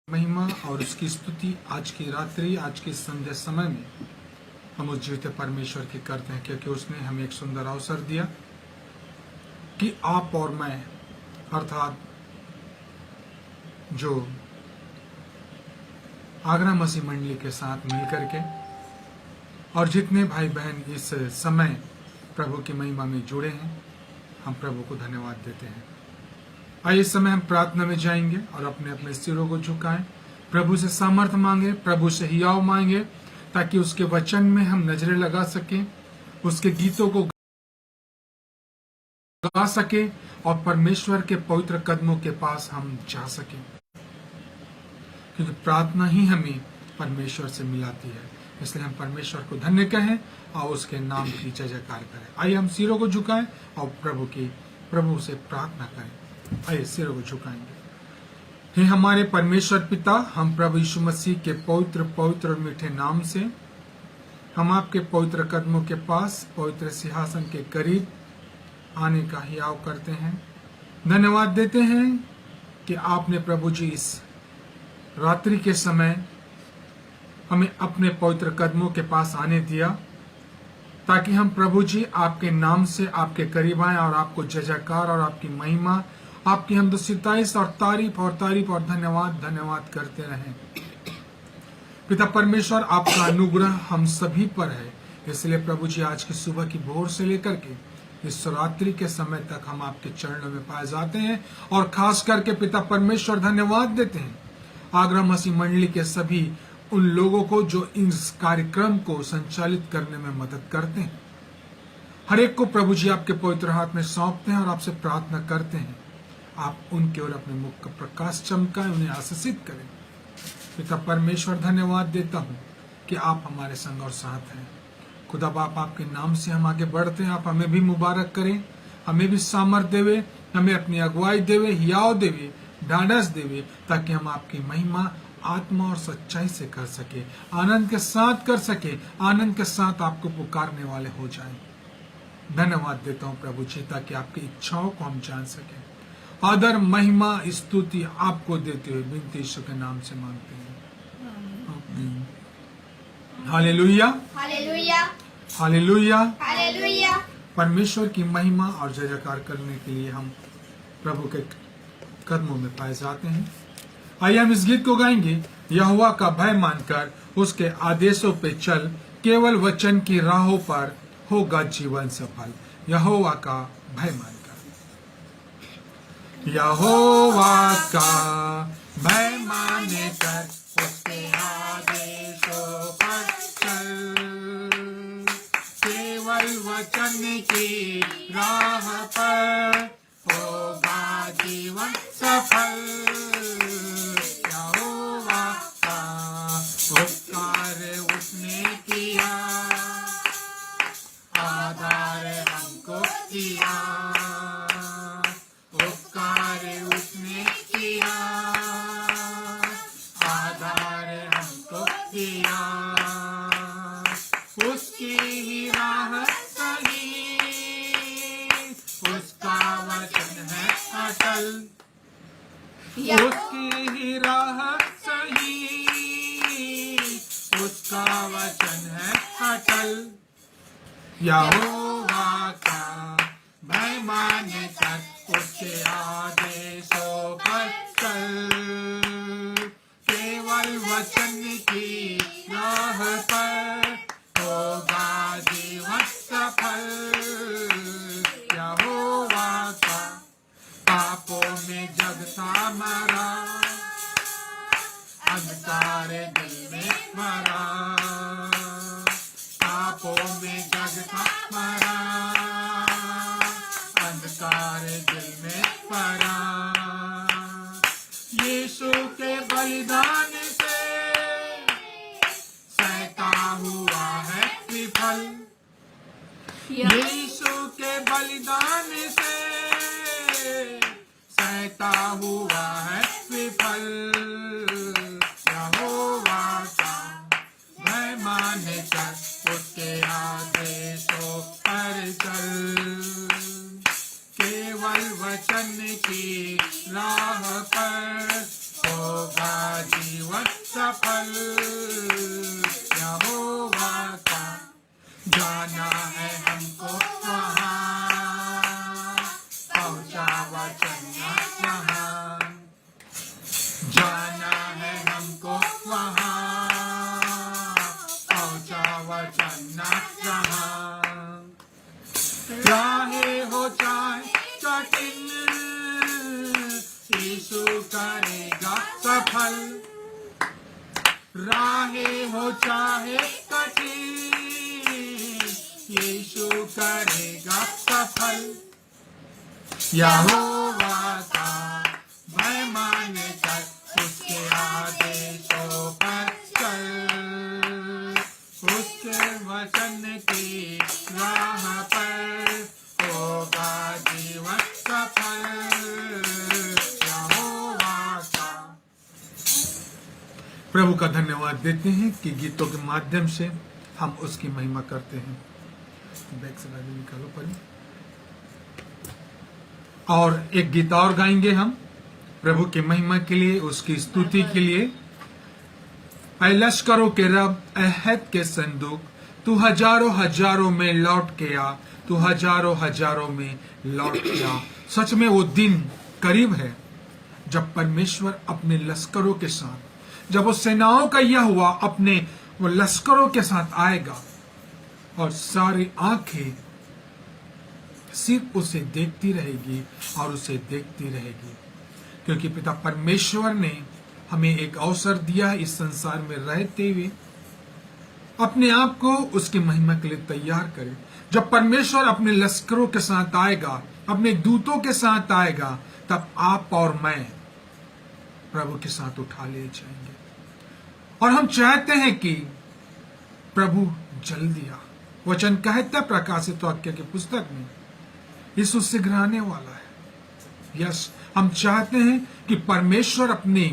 महिमा और उसकी स्तुति आज की रात्रि, आज के संध्या समय में हम उस जीवित परमेश्वर की करते हैं, क्योंकि उसने हमें एक सुंदर अवसर दिया कि आप और मैं, अर्थात जो आगरा मसीह मंडली के साथ मिलकर के और जितने भाई बहन इस समय प्रभु की महिमा में जुड़े हैं, हम प्रभु को धन्यवाद देते हैं। आइए इस समय हम प्रार्थना में जाएंगे और अपने अपने सिरों को झुकाएं, प्रभु से सामर्थ मांगे, प्रभु से हियाव मांगे, ताकि उसके वचन में हम नजरें लगा सकें, उसके गीतों को गा सके और परमेश्वर के पवित्र कदमों के पास हम जा सकें, क्योंकि प्रार्थना ही हमें परमेश्वर से मिलाती है। इसलिए हम परमेश्वर को धन्य कहें और उसके नाम की जय जयकार करें। आइए हम सिरों को झुकाएं और प्रभु से प्रार्थना करें। आइए सिरों को झुकाएंगे। हे हमारे परमेश्वर पिता, हम प्रभु यीशु मसीह के पवित्र पवित्र और मीठे नाम से हम आपके पवित्र कदमों के पास, पवित्र सिंहासन के करीब आने का हियाव करते हैं। धन्यवाद देते हैं कि आपने प्रभु जी इस रात्रि के समय हमें अपने पवित्र कदमों के पास आने दिया, ताकि हम प्रभु जी आपके नाम से आपके करीब आए और आपको जय जयकार और आपकी महिमा, आपकी हमद सिताइश और तारीफ और धन्यवाद करते रहें। पिता परमेश्वर, आपका अनुग्रह हम सभी पर है। इसलिए प्रभु जी आज की सुबह की भोर से लेकर के इस रात्रि के समय तक हम आपके चरणों में पाए जाते हैं और खास करके पिता परमेश्वर धन्यवाद देते हैं आगरा मसीह मंडली के सभी उन लोगों को जो इस कार्यक्रम को संचालित करने में मदद करते हैं। हर एक को प्रभु जी आपके पवित्र हाथ में सौंपते हैं और आपसे प्रार्थना करते हैं, आप उनके और अपने मुख का प्रकाश चमकाएं, उन्हें आशीषित करें। पिता परमेश्वर धन्यवाद देता हूं कि आप हमारे संग और साथ हैं। खुदा बाप, आपके नाम से हम आगे बढ़ते हैं। आप हमें भी मुबारक करें, हमें भी सामर्थ देवे, हमें अपनी अगुवाई देवे, हियाव देवे, ढांढस देवे, ताकि हम आपकी महिमा आत्मा और सच्चाई से कर सके, आनंद के साथ कर सके, आनंद के साथ आपको पुकारने वाले हो जाएं। धन्यवाद देता हूं प्रभु जी, ताकि आपकी इच्छाओं को हम जान सके। आदर महिमा स्तुति आपको देते हुए विनती यीशु के नाम से मांगते हैं। Hallelujah, hallelujah, hallelujah, hallelujah. परमेश्वर की महिमा और जय जयकार करने के लिए हम प्रभु के कदमों में पाए जाते हैं। आइए हम इस गीत को गाएंगे। यहोवा का भय मानकर उसके आदेशों पे चल, केवल वचन की राहों पर होगा जीवन सफल। यहोवा का भय मानकर, यहोवा का भय माने कर उसके आदेशों पर चल, केवल वचन की राह पर होगा जीवन सफल। यहोवा का उपकार उसने किया, आधार हमको दिया, उपकार उसने किया, आधार हमको दिया। उसकी ही राह सही, उसका वचन है अटल, उसकी ही राह सही, उसका वचन है अटल। यहोवा का भय माने कर उसके आदेशों पर चल, केवल वचन की राह पर होगा जीवन सफल। यहोवा का पापों में जगता मरा, अंधकार दिल में मरा, पापों में जगता मरा, अंधकार दिल में मरा। यीशु के बलिदान से शैतान हुआ है विफल, यीशु के बलिदान से शैतान हुआ है विफल। यहोवा का भय माने कर उसके आदेशों पर चल, केवल वचन की राह पर होगा फल यहोवा का, जाना है हमको वहाँ, पहुँचा वचन यहाँ, जाना है हमको वहाँ, पहुँचा वचन यहाँ। चाहे हो चाहे कठिन, यीशु करेगा सफल। राहें हो चाहे कठिन, यीशु करेगा सफल। यहोवा का भय मानकर उसके आदेशों पर चल, उसके वचन की राह पर होगा जीवन सफल। यहोवा का। प्रभु का धन्यवाद देते हैं कि गीतों के माध्यम से हम उसकी महिमा करते हैं। बैक से गाड़ी निकालो पहले। और एक गीत और गाएंगे हम प्रभु की महिमा के लिए, उसकी स्तुति के लिए। ऐ लश्करों के रब, अहद के संदूक, तू हजारों हजारों में लौट के आ, तू हजारों हजारों में लौट के आ। सच में वो दिन करीब है जब परमेश्वर अपने लश्करों के साथ, जब वो सेनाओं का यह हुआ अपने वो लश्करों के साथ आएगा और सारी आंखें सिर्फ उसे देखती रहेगी और उसे देखती रहेगी, क्योंकि पिता परमेश्वर ने हमें एक अवसर दिया इस संसार में रहते हुए अपने आप को उसकी महिमा के लिए तैयार करें। जब परमेश्वर अपने लश्करों के साथ आएगा, अपने दूतों के साथ आएगा, तब आप और मैं प्रभु के साथ उठा ले जाएंगे। और हम चाहते हैं कि प्रभु जल्दी आ। वचन कहता है प्रकाशित वाक्य की पुस्तक में, यीशु शीघ्र आने वाला है। यस, हम चाहते हैं कि परमेश्वर अपने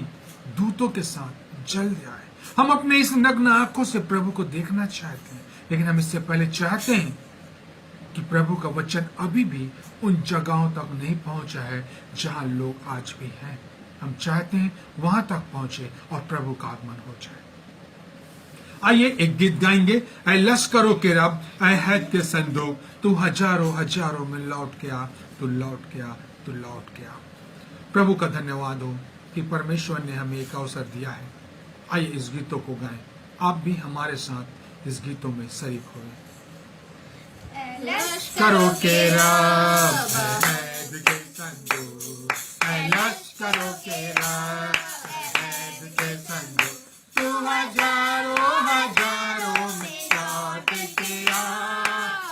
दूतों के साथ जल्द आए। हम अपने इस नग्न आंखों से प्रभु को देखना चाहते हैं, लेकिन हम इससे पहले चाहते हैं कि प्रभु का वचन अभी भी उन जगहों तक नहीं पहुंचा है जहां लोग आज भी हैं। हम चाहते हैं वहां तक पहुंचे और प्रभु का आगमन हो जाए। आइए एक गीत गाएंगे। ऐ लश्करों के रब, ऐ अहद के संदूक, तू हजारों हजारों में लौट के आ, तू लौट के आ, तू लौट के आ। प्रभु का धन्यवाद हो कि परमेश्वर ने हमें एक अवसर दिया है। आइए इस गीतों को गाएं। आप भी हमारे साथ इस गीतों में शरीक हो। लश्करों के रब, अहद के संदूक, ऐ लश्करों के रब, अहद के संदूक, तू हजारों हजारों में लौट के आ,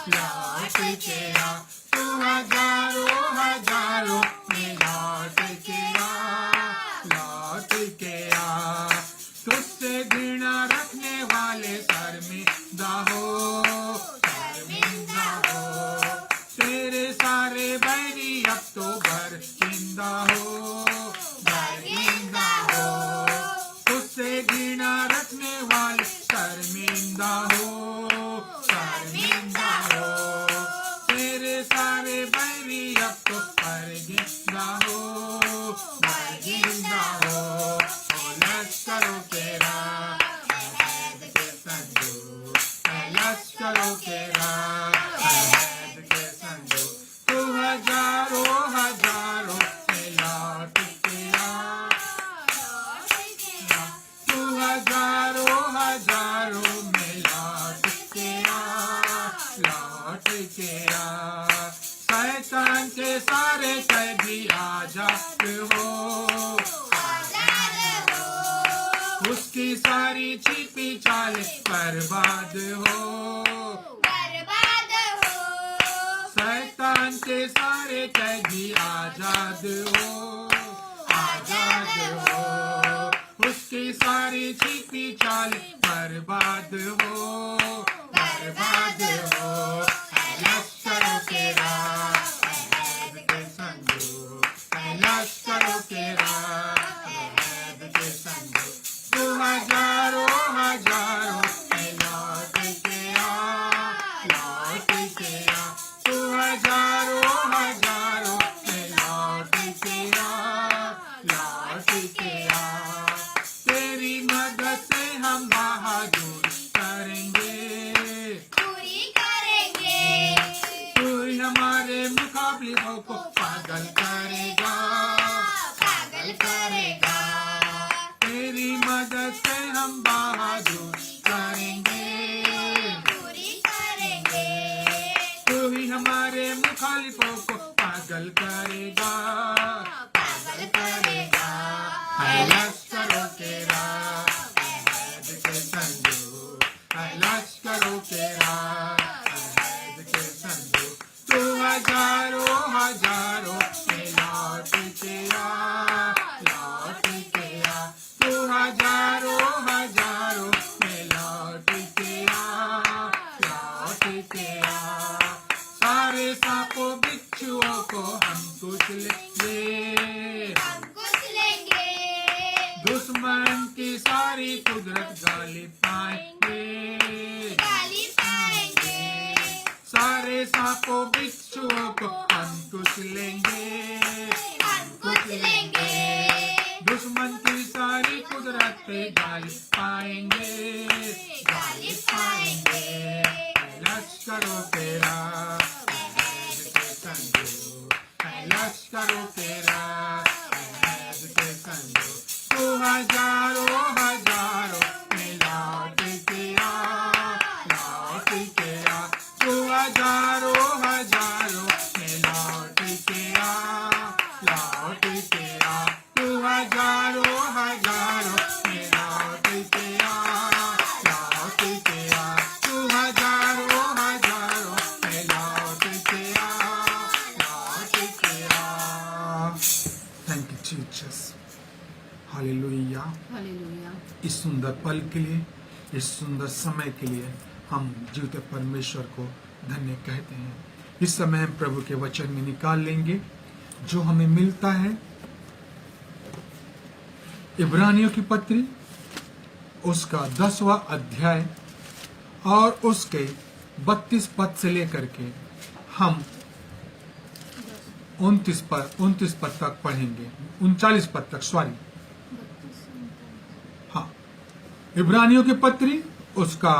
लौट के आ, तू हजारों हजारों में लौट के आ, लौट के आ। तुझसे घृणा रखने वाले शर्मिंदा हो, शर्मिंदा हो। तेरे सारे बैरी अब तो बर्शिंदा हो, बर्शिंदा हो। तुझसे घृणा रखने वाले शर्मिंदा हो, शर्मिंदा हो। तेरे सारे बैरी अब तो बर्शिंदा हो, बर्शिंदा हो। लश्करों के रब, अहद के संदूक, लश्करों के रब, अहद के संदूक, तू हजारों हजारों में लौट के आ, तू हजारों हजारों में लौट के आ, लौट के आ। शैतान के सारे कैदी आजाद हो, उसकी सारी छिपी चालें बर्बाद हो, बर्बाद हो। शैतान के सारे कैदी आजाद हो, आजाद हो। उसकी सारी छिपी चालें बर्बाद हो, बर्बाद हो। लश्करों के रब, अहद के संदूक, लश्करों के रब, अहद के संदूक, तू हजारों हजारों में लौट के आ, लौट के आ। तू हजारों हजारों में लौट के आ, लौट के आ। तेरी मदद हम बहादुर करेंगे, पूरी करेंगे। तू ही हमारे मुकाबलियों को पागल करेगा, पागल करेगा। तेरी मदद से हम बहादुर करेंगे, पूरी करेंगे। तू ही हमारे मुखालिफों को पागल करेगा, पागल करेगा। है लश्करों के राह अहद के संजू, है लश्करों के राह अहद के संजू, तू हजारों हजारों में लौट के आ, लौट के आ, तू हजारों हजारों में लौट के आ, लौट के आ। सारे सांपों बिच्छुओं को हम कुछ लेंगे, हम कुछ लेंगे। दुश्मन की सारी कुदरत गालिब पाएंगे, गाली पाएंगे। सारे सांपों बिच्छुओं को हम कुछ लेंगे, हम कुछ लेंगे। दुश्मन की सारी कुदरत पे गालिब पाएंगे, गालिब पाएंगे। लश्करों तेरा अहद के संजू, लश्करों तेरा अहद के संजू, तू हजारों हजारों में लौट के आ, लौट के आ, तू हजारों हजारों में लौट के आ, लौट के आ, तू हजारों हजारों में लौट के आ, लौट के आ, तू हजारों हजारों में लौट के आ, लौट के आ। Thank you Jesus, hallelujah. Hallelujah. इस सुंदर पल के लिए, इस सुंदर समय के लिए हम जीवते परमेश्वर को धन्य कहते हैं। इस समय हम प्रभु के वचन में निकाल लेंगे जो हमें मिलता है इब्रानियों की पत्री, उसका 10वां अध्याय और उसके 32 पद से लेकर के हम 29 पद तक पढ़ेंगे, 39 पद तक, सॉरी, हाँ, इब्रानियों की पत्री उसका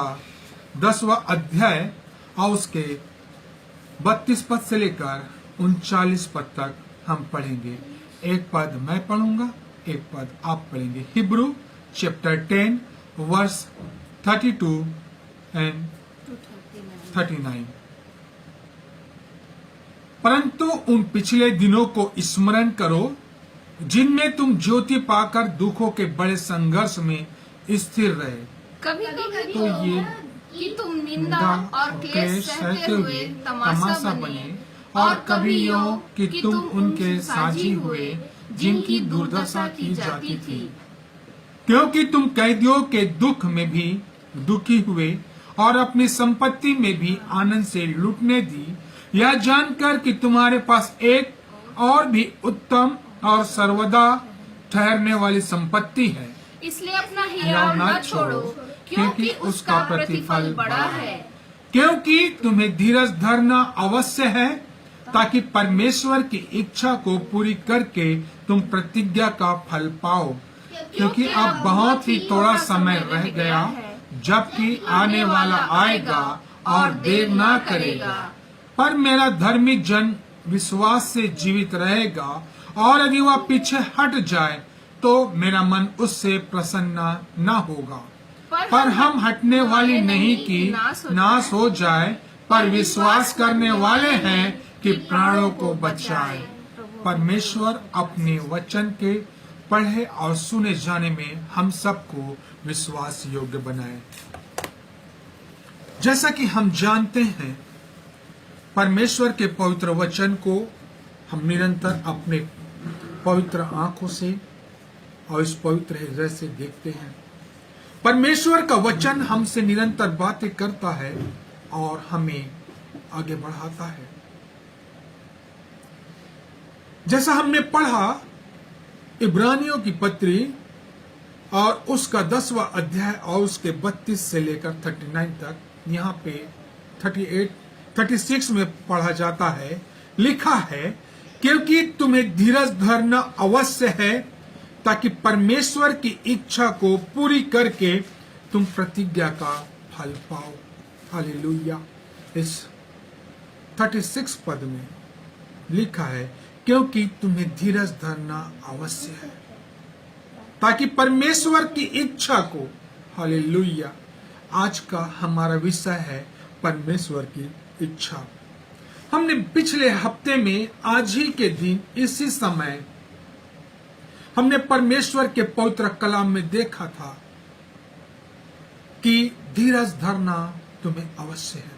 10वां अध्याय और उसके 32 पद से लेकर 39 पद तक हम पढ़ेंगे। एक पद मैं पढ़ूंगा, एक पद आप पढ़ेंगे। Hebrews chapter 10 verse 32 and 39। परंतु उन पिछले दिनों को स्मरण करो जिनमें तुम ज्योति पाकर दुखों के बड़े संघर्ष में स्थिर रहे। कभी कभी तो ये कि तुम निंदा और क्लेश सहते हुए तमाशा बने, और कभी यो कि तुम उनके साझी हुए जिनकी दुर्दशा की जाती थी, क्योंकि तुम कैदियों के दुख में भी दुखी हुए और अपनी संपत्ति में भी आनंद से लूटने दी, यह जानकर कि तुम्हारे पास एक और भी उत्तम और सर्वदा ठहरने वाली संपत्ति है। इसलिए अपना हियाव न छोड़ो, क्योंकि उसका प्रतिफल बड़ा है। क्योंकि तुम्हें धीरज धरना अवश्य है, ताकि परमेश्वर की इच्छा को पूरी करके तुम प्रतिज्ञा का फल पाओ। क्योंकि अब बहुत ही थोड़ा समय रह गया, जबकि आने वाला आएगा और देर ना करेगा। पर मेरा धर्मी जन विश्वास से जीवित रहेगा, और यदि वह पीछे हट जाए तो मेरा मन उससे प्रसन्न न होगा। पर हम हटने वाली नहीं कि नाश हो जाए, पर विश्वास करने वाले हैं कि प्राणों को बचाए। परमेश्वर अपने वचन के पढ़े और सुने जाने में हम सबको विश्वास योग्य बनाए। जैसा कि हम जानते हैं, परमेश्वर के पवित्र वचन को हम निरंतर अपने पवित्र आंखों से और इस पवित्र हृदय से देखते हैं। परमेश्वर का वचन हमसे निरंतर बातें करता है और हमें आगे बढ़ाता है। जैसा हमने पढ़ा इब्रानियों की पत्री और उसका 10वां अध्याय और उसके 32 से लेकर 39 तक, यहाँ पे 36 में पढ़ा जाता है, लिखा है, क्योंकि तुम्हें धीरज धरना अवश्य है, ताकि परमेश्वर की इच्छा को पूरी करके तुम प्रतिज्ञा का फल पाओ। हालेलुया। इस 36 पद में लिखा है, क्योंकि तुम्हें धीरज धरना आवश्य है, ताकि परमेश्वर की इच्छा को, हालेलुया, आज का हमारा विषय है परमेश्वर की इच्छा। हमने पिछले हफ्ते में आज ही के दिन इसी समय हमने परमेश्वर के पवित्र कलाम में देखा था कि धीरज धरना तुम्हें अवश्य है,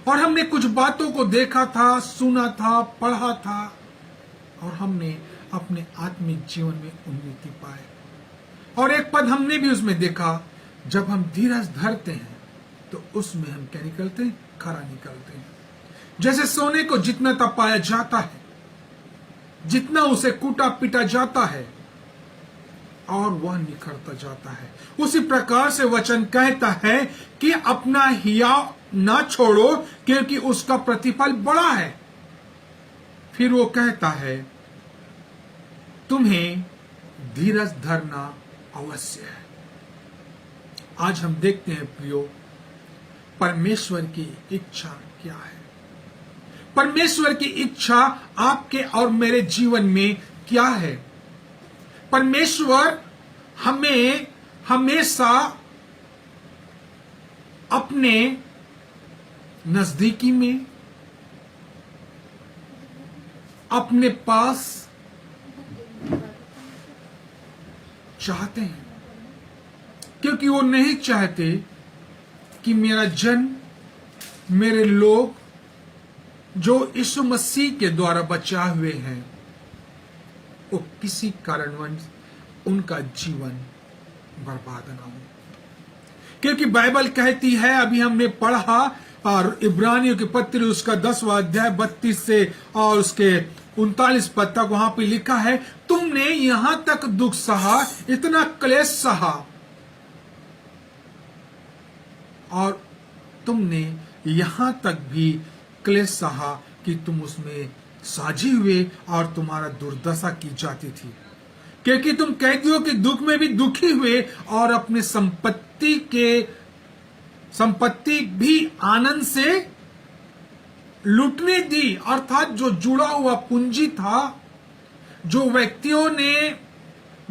और हमने कुछ बातों को देखा था, सुना था, पढ़ा था, और हमने अपने आत्मिक जीवन में उन्नति पाए। और एक पद हमने भी उसमें देखा, जब हम धीरज धरते हैं तो उसमें हम क्या निकलते हैं? खरा निकलते हैं। जैसे सोने को जितना तपाया जाता है, जितना उसे कूटा पीटा जाता है, और वह निखरता जाता है, उसी प्रकार से वचन कहता है कि अपना हियाव ना छोड़ो, क्योंकि उसका प्रतिफल बड़ा है। फिर वो कहता है, तुम्हें धीरज धरना अवश्य है। आज हम देखते हैं प्रियो, परमेश्वर की इच्छा क्या है। परमेश्वर की इच्छा आपके और मेरे जीवन में क्या है। परमेश्वर हमें हमेशा अपने नजदीकी में, अपने पास चाहते हैं, क्योंकि वो नहीं चाहते कि मेरा जन, मेरे लोग जो यीशु मसीह के द्वारा बचाए हुए हैं, वो किसी कारणवश उनका जीवन बर्बाद ना हो। क्योंकि बाइबल कहती है, अभी हमने पढ़ा, और इब्रानियों के पत्र उसका 10वां अध्याय 32 से और उसके 39 पद तक वहां पे लिखा है, तुमने यहां तक दुख सहा, इतना क्लेश सहा, और तुमने यहां तक भी क्लेश सहा कि तुम उसमें साझी हुए और तुम्हारा दुर्दशा की जाती थी, क्योंकि तुम कैदियों के दुख में भी दुखी हुए और अपने संपत्ति भी आनंद से लूटने दी। अर्थात जो जुड़ा हुआ पूंजी था, जो व्यक्तियों ने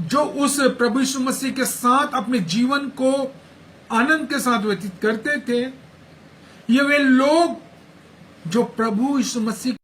जो उस प्रभु यीशु मसीह के साथ अपने जीवन को आनंद के साथ व्यतीत करते थे, ये वे लोग जो प्रभु यीशु मसीह